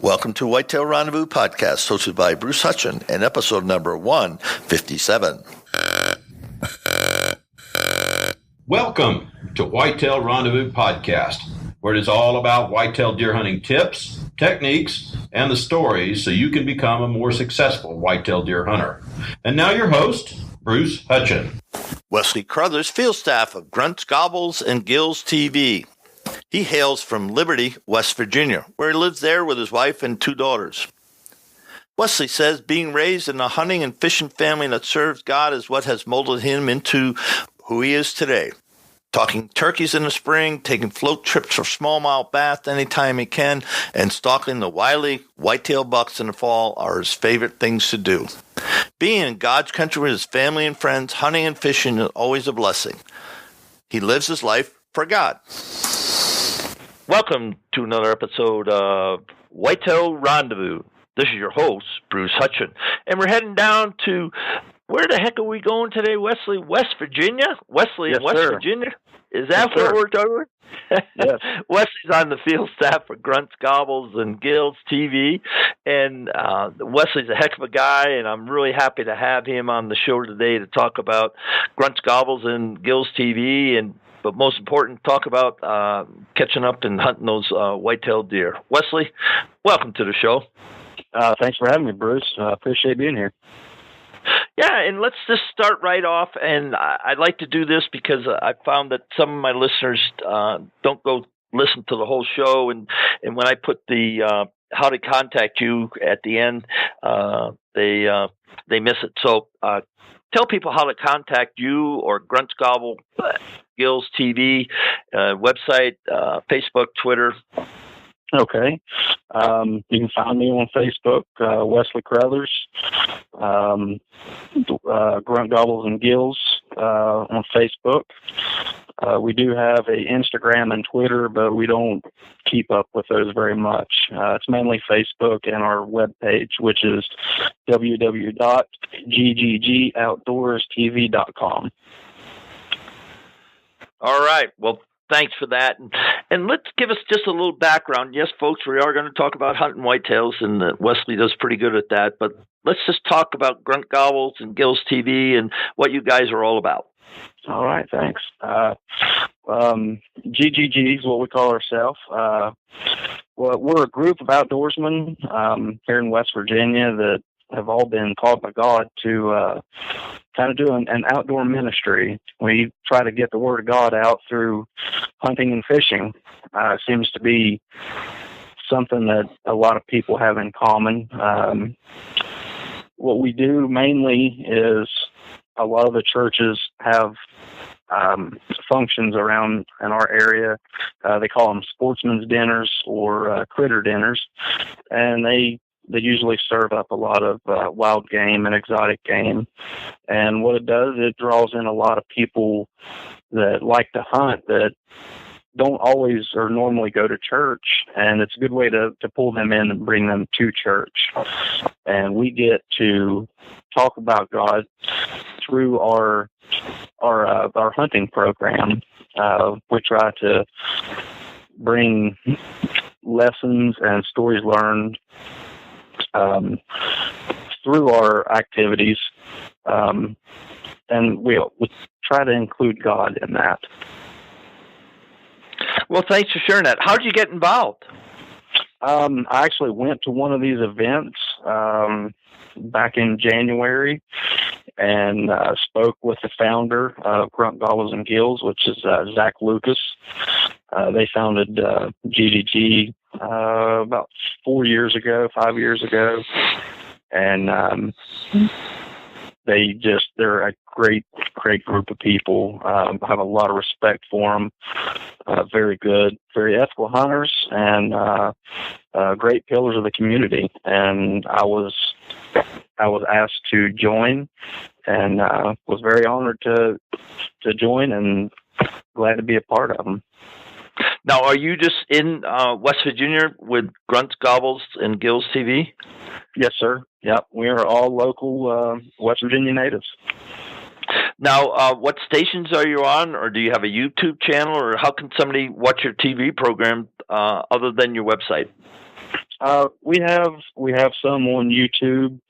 Welcome to Whitetail Rendezvous Podcast, hosted by Bruce Hutchin, and episode number 157. Welcome to Whitetail Rendezvous Podcast, where it is all about whitetail deer hunting tips, techniques, and the stories so you can become a more successful whitetail deer hunter. And now your host, Bruce Hutchin. Wesley Caruthers, field staff of Grunt, Gobbles, and Gills TV. He hails from Liberty, West Virginia, where he lives there with his wife and 2 daughters. Wesley says being raised in a hunting and fishing family that serves God is what has molded him into who he is today. Talking turkeys in the spring, taking float trips for smallmouth bass anytime he can, and stalking the wily whitetail bucks in the fall are his favorite things to do. Being in God's country with his family and friends, hunting and fishing is always a blessing. He lives his life for God. Welcome to another episode of Whitetail Rendezvous. This is your host, Bruce Hutchin, and we're heading down to, where the heck are we going today, Wesley? West Virginia? Wesley Yes, in West sir. Virginia? Is that Yes, where sir. we're talking? Yes. Wesley's on the field staff for Grunt, Gobbles, and Gills TV, and Wesley's a heck of a guy, and I'm really happy to have him on the show today to talk about Grunt, Gobbles, and Gills TV, but most important, talk about catching up and hunting those white-tailed deer. Wesley, welcome to the show. Thanks for having me, Bruce. Appreciate being here. Yeah, and let's just start right off, and I'd like to do this because I found that some of my listeners don't go listen to the whole show, and when I put the how to contact you at the end, they miss it. So tell people how to contact you or Grunt, Gobble, Gills TV, website, Facebook, Twitter. Okay. You can find me on Facebook, Wesley Caruthers, Grunt, Gobbles, and Gills on Facebook. We do have a Instagram and Twitter, but we don't keep up with those very much. It's mainly Facebook and our webpage, which is www.gggoutdoorstv.com. All right. Well, thanks for that. And let's give us just a little background. Yes, folks, we are going to talk about hunting whitetails, and Wesley does pretty good at that. But let's just talk about Grunt, Gobbles, and Gills TV and what you guys are all about. All right, thanks. GGG is what we call ourselves. Well, we're a group of outdoorsmen here in West Virginia that have all been called by God to kind of do an outdoor ministry. We try to get the word of God out through hunting and fishing. It seems to be something that a lot of people have in common. What we do mainly is a lot of the churches have functions around in our area. They call them sportsman's dinners or critter dinners, and they usually serve up a lot of wild game and exotic game. And what it does, it draws in a lot of people that like to hunt that don't always or normally go to church, and it's a good way to pull them in and bring them to church. And we get to talk about God through our hunting program. We try to bring lessons and stories learned through our activities, and we try to include God in that. Well, thanks for sharing that. How did you get involved? I actually went to one of these events back in January and spoke with the founder of Grunt, Gobbles, and Gills, which is Zach Lucas. They founded GGG about 5 years ago, and they're a great group of people. I have a lot of respect for them. Very good, very ethical hunters, and great pillars of the community. And I was asked to join, and was very honored to join, and glad to be a part of them. Now, are you just in West Virginia with Grunt, Gobbles, and Gills TV? Yes, sir. Yep, we are all local West Virginia natives. Now, what stations are you on, or do you have a YouTube channel, or how can somebody watch your TV program other than your website? We have some on YouTube.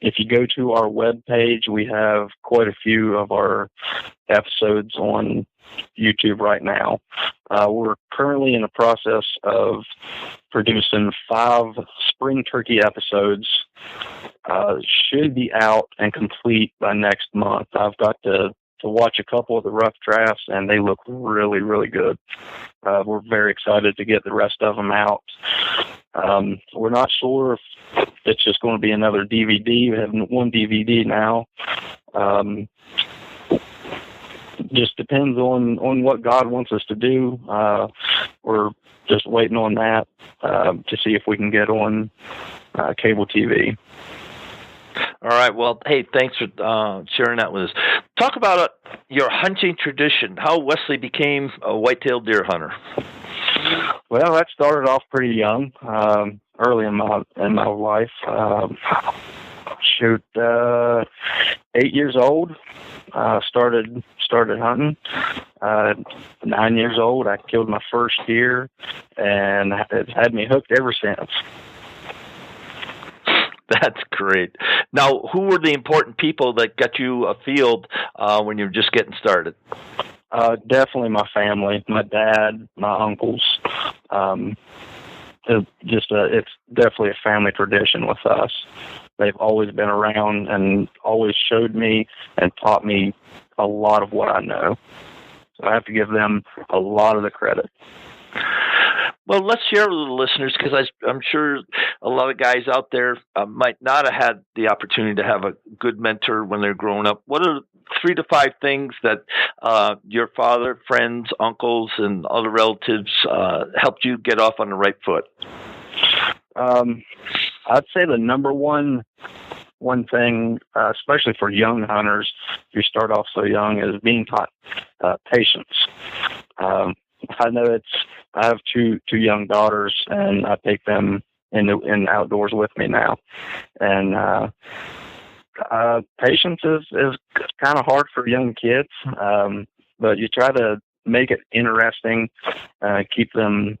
If you go to our webpage, we have quite a few of our episodes on YouTube right now. We're currently in the process of producing 5 spring turkey episodes. Should be out and complete by next month. I've got to watch a couple of the rough drafts, and they look really, really good. We're very excited to get the rest of them out. We're not sure if it's just going to be another DVD. We have one DVD now. Just depends on what God wants us to do. We're just waiting on that to see if we can get on cable TV. All right. Well, hey, thanks for sharing that with us. Talk about your hunting tradition, how Wesley became a whitetail deer hunter. Well, that started off pretty young, early in my life. 8 years old, started hunting. 9 years old, I killed my first deer, and it's had me hooked ever since. That's great. Now, who were the important people that got you a field when you were just getting started? Definitely my family, my dad, my uncles. It's definitely a family tradition with us. They've always been around and always showed me and taught me a lot of what I know. So I have to give them a lot of the credit. Well, let's share with the listeners, because I'm sure a lot of guys out there might not have had the opportunity to have a good mentor when they're growing up. What are 3 to 5 things that your father, friends, uncles, and other relatives helped you get off on the right foot? I'd say the number one thing, especially for young hunters, if you start off so young, is being taught patience. I know I have two young daughters, and I take them in the outdoors with me now. And patience is kind of hard for young kids, but you try to make it interesting, keep them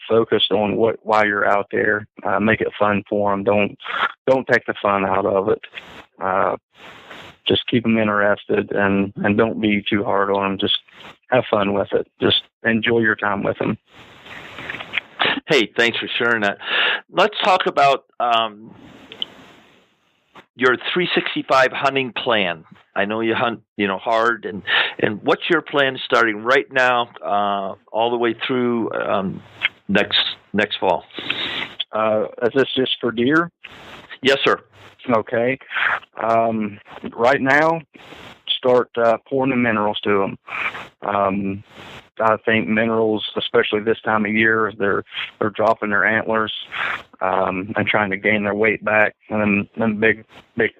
focused on why you're out there, make it fun for them. Don't take the fun out of it. Just keep them interested, and don't be too hard on them. Just have fun with it. Just enjoy your time with them. Hey, thanks for sharing that. Let's talk about your 365 hunting plan. I know you hunt, hard, and what's your plan starting right now, all the way through next fall? Is this just for deer? Yes, sir. Okay. Right now, start pouring the minerals to them. I think minerals, especially this time of year, they're dropping their antlers and trying to gain their weight back. And them big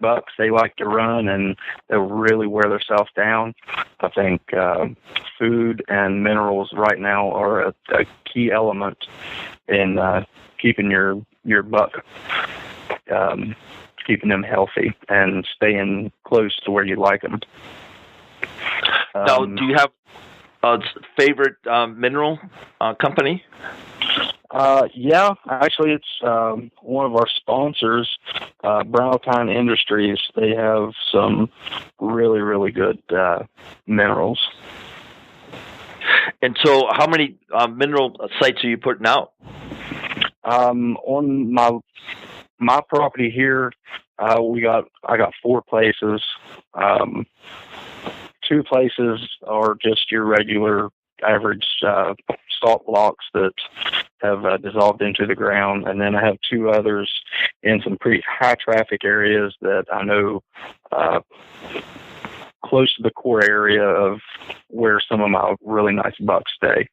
bucks, they like to run, and they'll really wear themselves down. I think food and minerals right now are a key element in keeping your buck, keeping them healthy and staying close to where you like them. Now, do you have a favorite mineral company? Yeah, actually, it's one of our sponsors, Browntown Industries. They have some really, really good minerals. And so, how many mineral sites are you putting out? On my property here, I got 4 places. 2 places are just your regular average salt blocks that have dissolved into the ground, and then I have 2 others in some pretty high traffic areas that I know close to the core area of where some of my really nice bucks stay.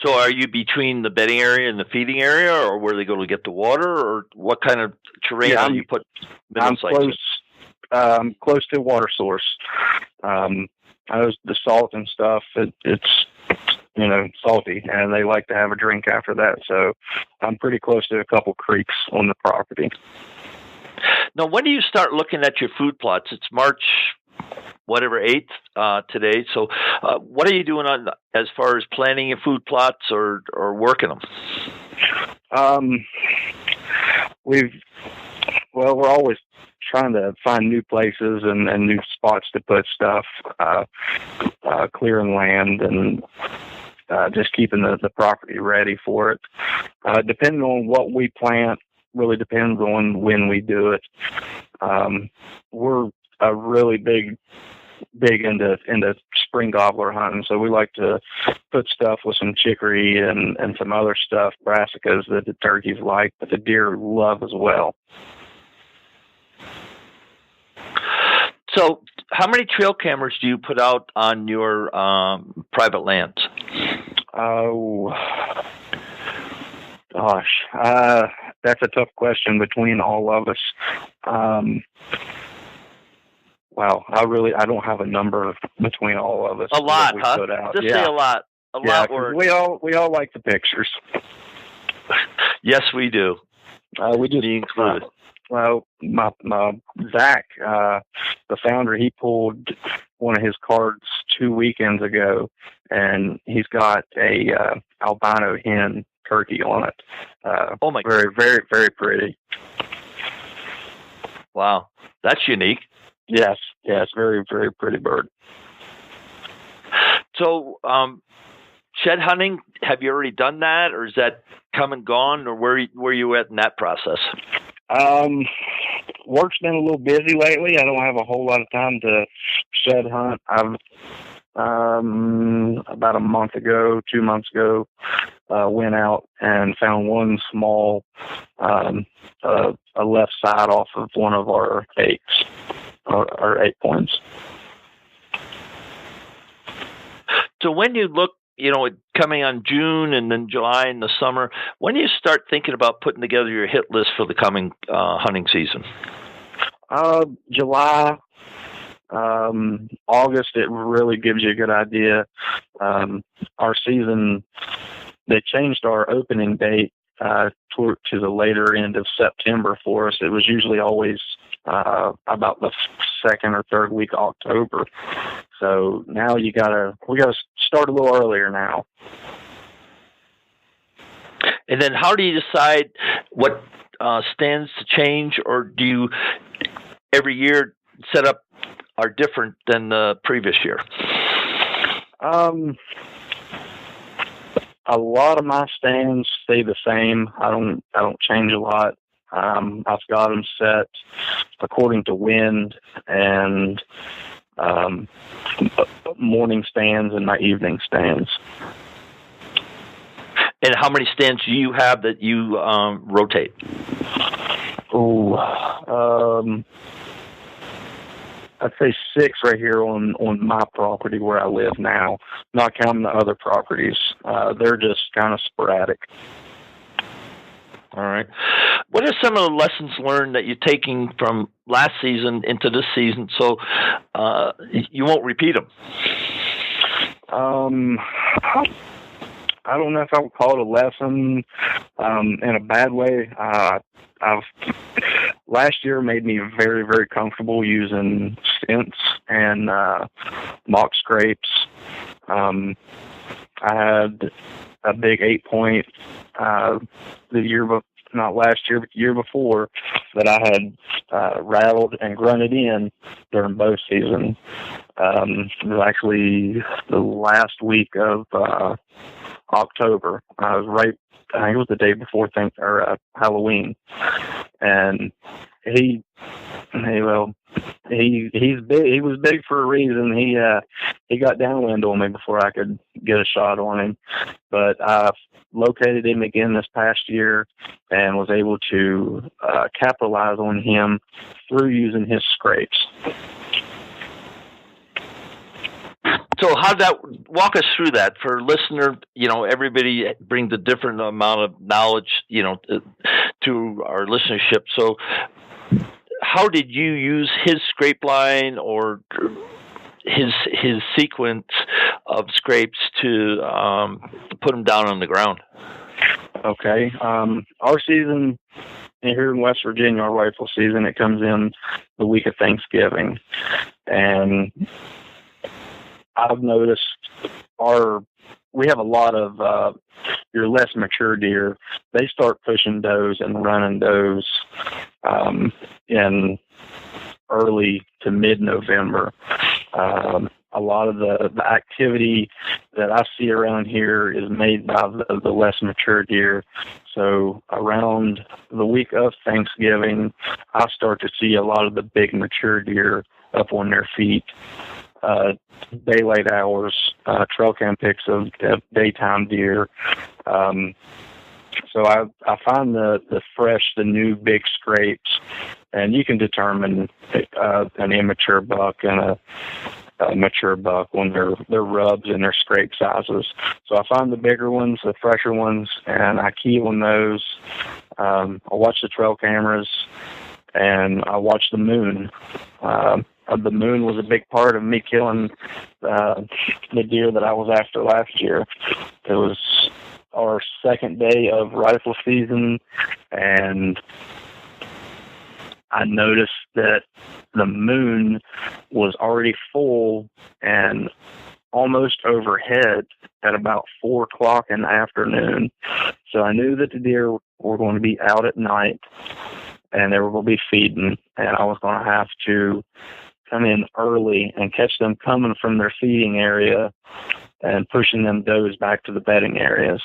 So are you between the bedding area and the feeding area, or where they go to get the water, or what kind of terrain do you put mineral sites in? Close to a water source. I know the salt and stuff, it's salty, and they like to have a drink after that. So I'm pretty close to a couple creeks on the property. Now, when do you start looking at your food plots? It's March whatever 8th today. So, what are you doing on as far as planning your food plots or working them? We're always trying to find new places and new spots to put stuff, clearing land and just keeping the property ready for it. Depending on what we plant, really depends on when we do it. We're a really big into spring gobbler hunting, so we like to put stuff with some chicory and some other stuff, brassicas, that the turkeys like, but the deer love as well. So, how many trail cameras do you put out on your private lands? Oh, gosh, that's a tough question between all of us. Wow, I don't have a number between all of us. A lot, huh? Put out. Just say a lot. A lot. We all like the pictures. Yes, we do. We do. Me included. Well, my Zach, the founder, he pulled one of his cards 2 weekends ago, and he's got a albino hen turkey on it. Oh my! Very, very, very pretty. Wow, that's unique. Yes, very, very pretty bird. So, shed hunting, have you already done that, or is that come and gone, or where you at in that process? Work's been a little busy lately. I don't have a whole lot of time to shed hunt. I've about 2 months ago, went out and found one small a left side off of one of our eights, our 8 points. So when you look, coming on June and then July in the summer, when do you start thinking about putting together your hit list for the coming hunting season? July, August, it really gives you a good idea. Our season, they changed our opening date to the later end of September for us. It was usually always about the second or third week of October. So now we gotta start a little earlier now. And then how do you decide what stands to change, or do you every year set up are different than the previous year? A lot of my stands stay the same. I don't change a lot. I've got them set according to wind and morning stands and my evening stands. And how many stands do you have that you rotate? I'd say 6 right here on my property where I live now, not counting the other properties. They're just kind of sporadic. All right. What are some of the lessons learned that you're taking from last season into this season so you won't repeat them? I don't know if I would call it a lesson in a bad way. Last year made me very, very comfortable using scents and mock scrapes. I had a big 8-point not last year, but the year before, that I had rattled and grunted in during bow season. It was actually the last week of October. I think it was the day before Halloween, and he's big. He was big for a reason. He got downwind on me before I could get a shot on him, but I located him again this past year and was able to capitalize on him through using his scrapes. So walk us through that for listener, everybody brings a different amount of knowledge, to our listenership. So how did you use his scrape line or his sequence of scrapes to put him down on the ground? Okay. Our season, here in West Virginia, our rifle season, it comes in the week of Thanksgiving. And I've noticed we have a lot of your less mature deer. They start pushing does and running does in early to mid-November. A lot of the activity that I see around here is made by the less mature deer. So around the week of Thanksgiving, I start to see a lot of the big mature deer up on their feet. Daylight hours, trail cam pics of daytime deer. So I find the fresh, the new big scrapes, and you can determine an immature buck and a mature buck when they're rubs and their scrape sizes. So I find the bigger ones, the fresher ones, and I key on those. I watch the trail cameras, and I watch the moon. The moon was a big part of me killing the deer that I was after last year. It was our second day of rifle season, and I noticed that the moon was already full and almost overhead at about 4 o'clock in the afternoon. So I knew that the deer were going to be out at night and they were going to be feeding, and I was going to have to come in early and catch them coming from their feeding area and pushing them does back to the bedding areas.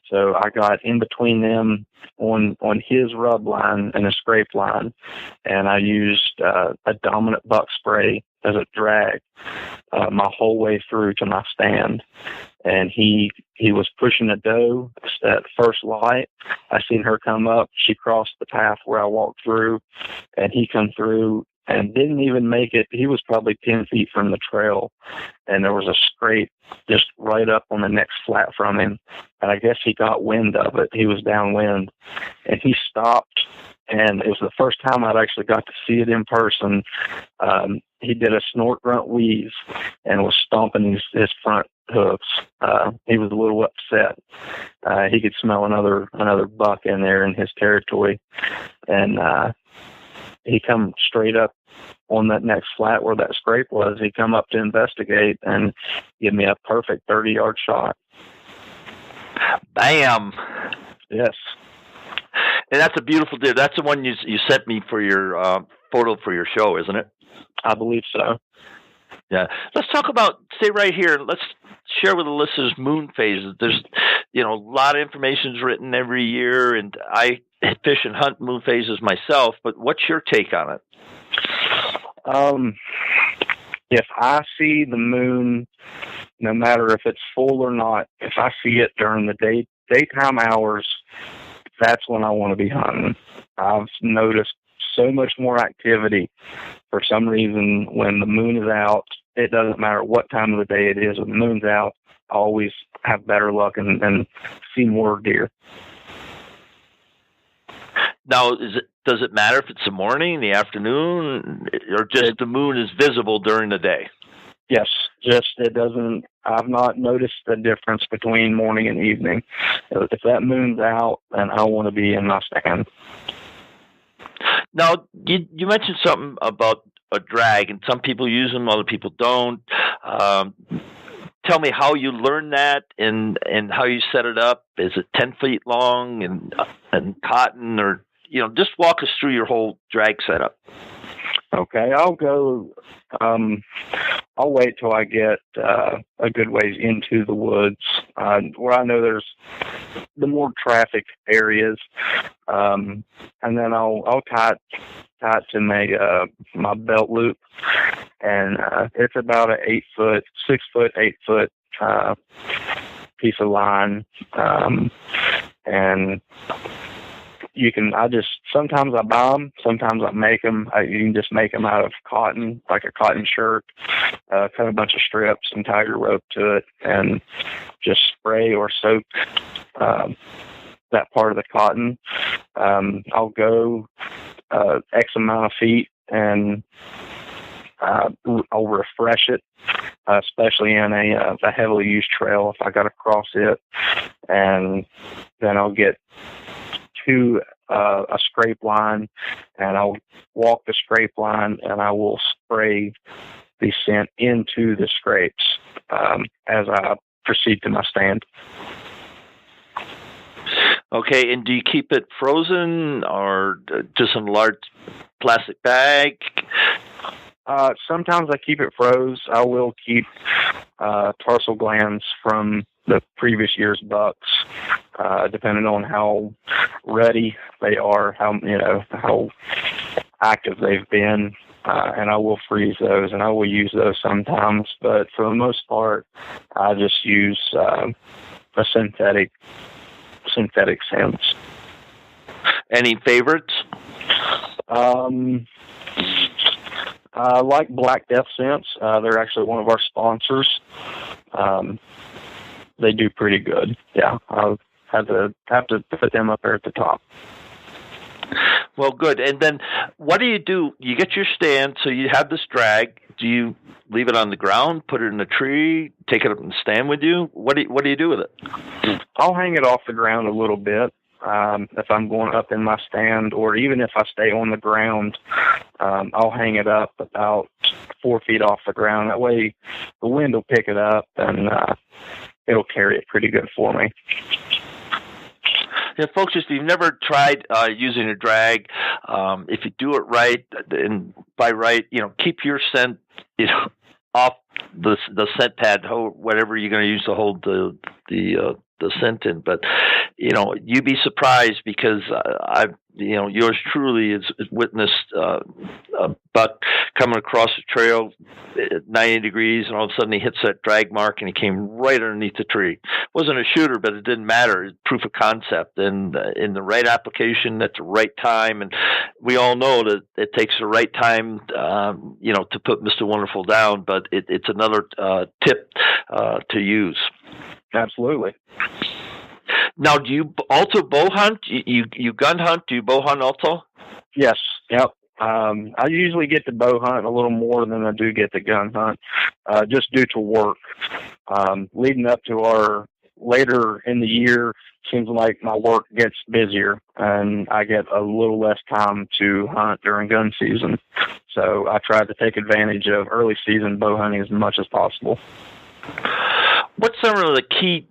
So I got in between them on his rub line and a scrape line, and I used a dominant buck spray as a drag my whole way through to my stand. And he was pushing a doe at first light. I seen her come up. She crossed the path where I walked through, and he come through and didn't even make it. He was probably 10 feet from the trail, and there was a scrape just right up on the next flat from him. And I guess he got wind of it. He was downwind, and he stopped. And it was the first time I'd actually got to see it in person. He did a snort, grunt, wheeze, and was stomping his front hooves. He was a little upset. He could smell another buck in there in his territory, and he come straight up on that next flat where that scrape was. He come up to investigate and give me a perfect 30-yard shot. Bam! Yes. And that's a beautiful deer. That's the one you sent me for your photo for your show, isn't it? I believe so. Yeah. Let's talk about, stay right here. Let's share with the listeners moon phases. There's, a lot of information is written every year, and I fish and hunt moon phases myself, but what's your take on it? If I see the moon, no matter if it's full or not, if I see it during the daytime hours, that's when I want to be hunting. I've noticed so much more activity for some reason when the moon is out. It doesn't matter what time of the day it is. When the moon's out, I always have better luck and see more deer. Now, does it matter if it's the morning, the afternoon, or just the moon is visible during the day? Yes, it doesn't. I've not noticed the difference between morning and evening. If that moon's out, then I want to be in my stand. Now, you mentioned something about a drag, and some people use them, other people don't. Tell me how you learned that and how you set it up. Is it 10 feet long and cotton, or just walk us through your whole drag setup? Okay, I'll go. I'll wait till I get a good ways into the woods where I know there's the more traffic areas, and then I'll tie it to my belt loop, and it's about a 6 foot, 8 foot piece of line, and sometimes I buy them, sometimes I make them. You can just make them out of cotton, like a cotton shirt, cut a bunch of strips and tie your rope to it, and just spray or soak that part of the cotton. I'll go X amount of feet, and I'll refresh it, especially in a heavily used trail if I got to cross it, and then I'll get 2 a scrape line, and I'll walk the scrape line, and I will spray the scent into the scrapes as I proceed to my stand. Okay, and do you keep it frozen or just in a large plastic bag? Sometimes I keep it froze. I will keep tarsal glands from the previous year's bucks, depending on how ready they are, how active they've been, and I will freeze those, and I will use those sometimes. But for the most part, I just use a synthetic scents. Any favorites? I like Black Death Scents. They're actually one of our sponsors. They do pretty good. Yeah, I'll have to put them up there at the top. Well, good. And then what do? You get your stand, so you have this drag. Do you leave it on the ground, put it in a tree, take it up and stand with you? What do you do with it? I'll hang it off the ground a little bit. If I'm going up in my stand, or even if I stay on the ground, I'll hang it up about 4 feet off the ground. That way the wind will pick it up, and it'll carry it pretty good for me. Yeah, folks, if you've never tried using a drag, if you do it right, and by right, keep your scent, off the scent pad, whatever you're going to use to hold the scent in. But you'd be surprised, because yours truly has witnessed a buck coming across the trail at 90 degrees, and all of a sudden he hits that drag mark, and he came right underneath the tree. Wasn't a shooter, but it didn't matter. It's proof of concept, and in the right application at the right time. And we all know that it takes the right time, to put Mr. Wonderful down. But it's another tip to use. Absolutely. Now, do you also bow hunt? You gun hunt? Do you bow hunt also? Yes. Yep. I usually get to bow hunt a little more than I do get to gun hunt, just due to work. Leading up to our later in the year, seems like my work gets busier, and I get a little less time to hunt during gun season. So I try to take advantage of early season bow hunting as much as possible. What's some of the key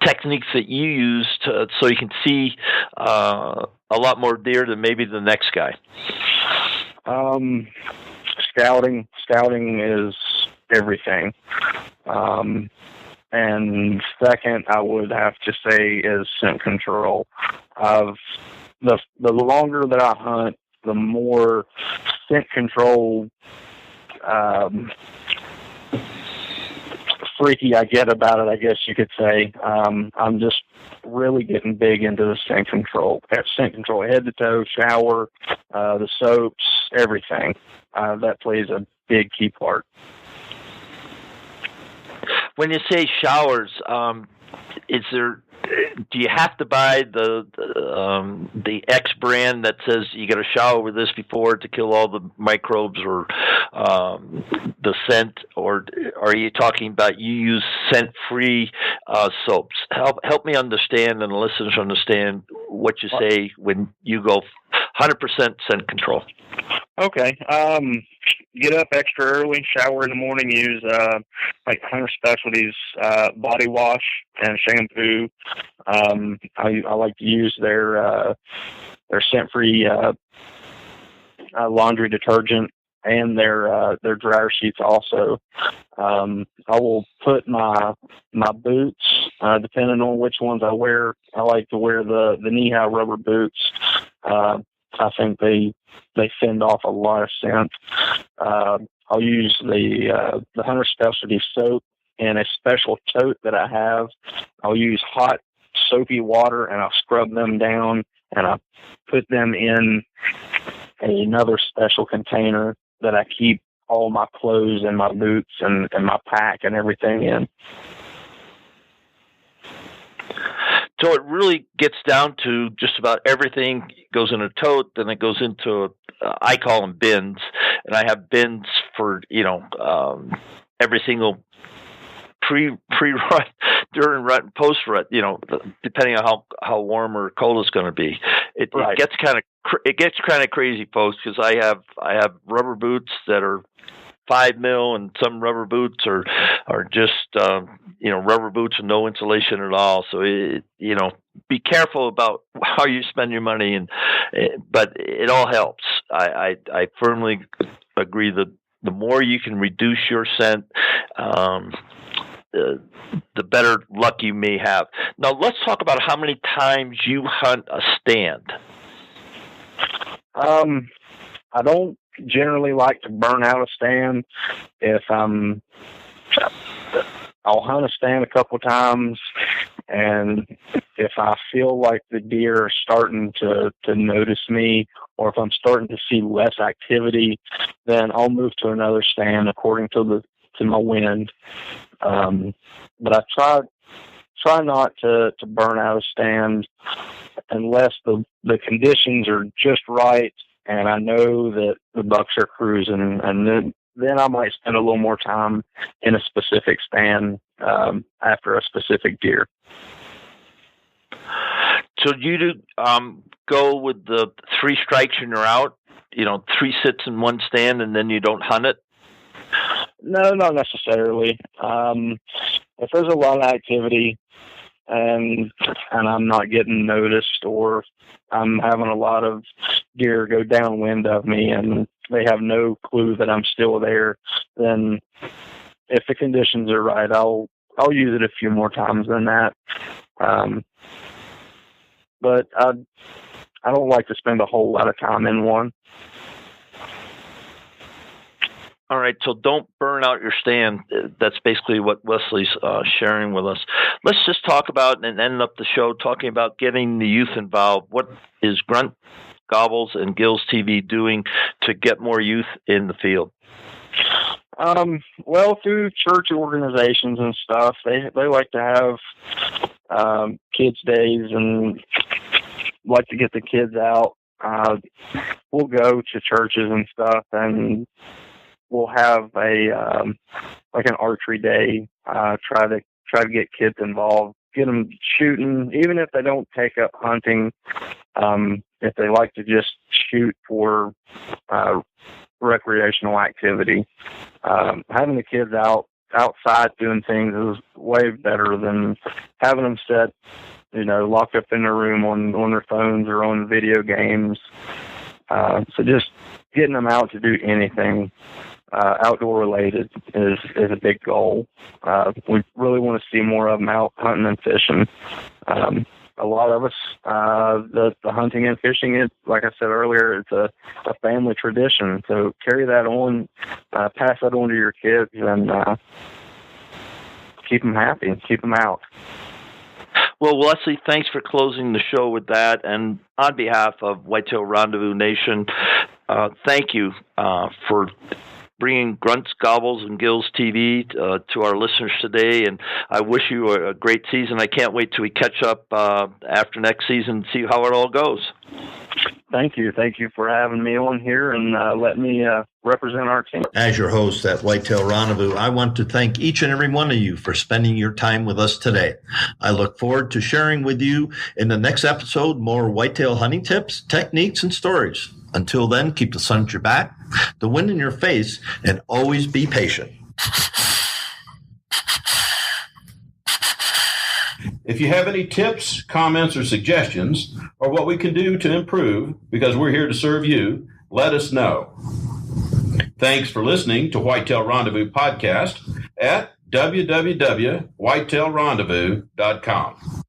techniques that you use so you can see a lot more deer than maybe the next guy? Scouting. Scouting is everything. And second, I would have to say, is scent control. The longer that I hunt, the more scent control freaky I get about it, I guess you could say. I'm just really getting big into the scent control. Scent control, head to toe, shower, the soaps, everything. That plays a big key part. When you say showers, do you have to buy the X brand that says you got to shower with this before to kill all the microbes or the scent, or are you talking about you use scent-free soaps? Help me understand, and the listeners understand what you say when you go 100% scent control. Okay. Get up extra early, shower in the morning, use like Hunter Specialties body wash and shampoo. I like to use their scent-free laundry detergent and their dryer sheets also. I will put my boots, depending on which ones I wear. I like to wear the knee-high rubber boots. I think they fend off a lot of scent. I'll use the Hunter Specialty soap in a special tote that I have. I'll use hot soapy water, and I'll scrub them down, and I put them in another special container that I keep all my clothes and my boots and my pack and everything in. So it really gets down to just about everything goes in a tote, then it goes into I call them bins, and I have bins for every single pre-rut, during rut, and post-rut, depending on how warm or cold it's going to be. It Right. gets kind of crazy, folks, because I have rubber boots that are 5 mil, and some rubber boots are just rubber boots with no insulation at all. So be careful about how you spend your money, but it all helps. I firmly agree that the more you can reduce your scent, the better luck you may have. Now let's talk about how many times you hunt a stand. I don't generally like to burn out a stand. I'll hunt a stand a couple times, and if I feel like the deer are starting to notice me, or if I'm starting to see less activity, then I'll move to another stand according to my wind. But I try not to burn out a stand unless the conditions are just right, and I know that the bucks are cruising, and then I might spend a little more time in a specific stand after a specific deer. So you do go with the 3 strikes and you're out, 3 sits in one stand, and then you don't hunt it? No, not necessarily. If there's a lot of activity and I'm not getting noticed, or I'm having a lot of deer go downwind of me and they have no clue that I'm still there, then if the conditions are right, I'll use it a few more times than that. But I don't like to spend a whole lot of time in one. All right, so don't burn out your stand. That's basically what Wesley's sharing with us. Let's just talk about and end up the show talking about getting the youth involved. What is Grunt, Gobbles, and Gills TV doing to get more youth in the field? Well, through church organizations and stuff, they like to have kids' days and like to get the kids out. We'll go to churches and stuff, and we'll have an archery day. Try to get kids involved, get them shooting, even if they don't take up hunting. If they like to just shoot for recreational activity, having the kids outside doing things is way better than having them sit, locked up in their room on their phones or on video games. So just getting them out to do anything outdoor related is a big goal. We really want to see more of them out hunting and fishing. A lot of us, the hunting and fishing, is, like I said earlier, it's a family tradition. So carry that on, pass that on to your kids, and keep them happy and keep them out. Well, Wesley, thanks for closing the show with that. And on behalf of Whitetail Rendezvous Nation, thank you for bringing Grunts, Gobbles, and Gills TV to our listeners today. And I wish you a great season. I can't wait till we catch up after next season and see how it all goes. Thank you. Thank you for having me on here and let me represent our team. As your host at Whitetail Rendezvous, I want to thank each and every one of you for spending your time with us today. I look forward to sharing with you in the next episode more whitetail hunting tips, techniques, and stories. Until then, keep the sun at your back, the wind in your face, and always be patient. If you have any tips, comments, or suggestions, or what we can do to improve, because we're here to serve you, let us know. Thanks for listening to Whitetail Rendezvous Podcast at www.whitetailrendezvous.com.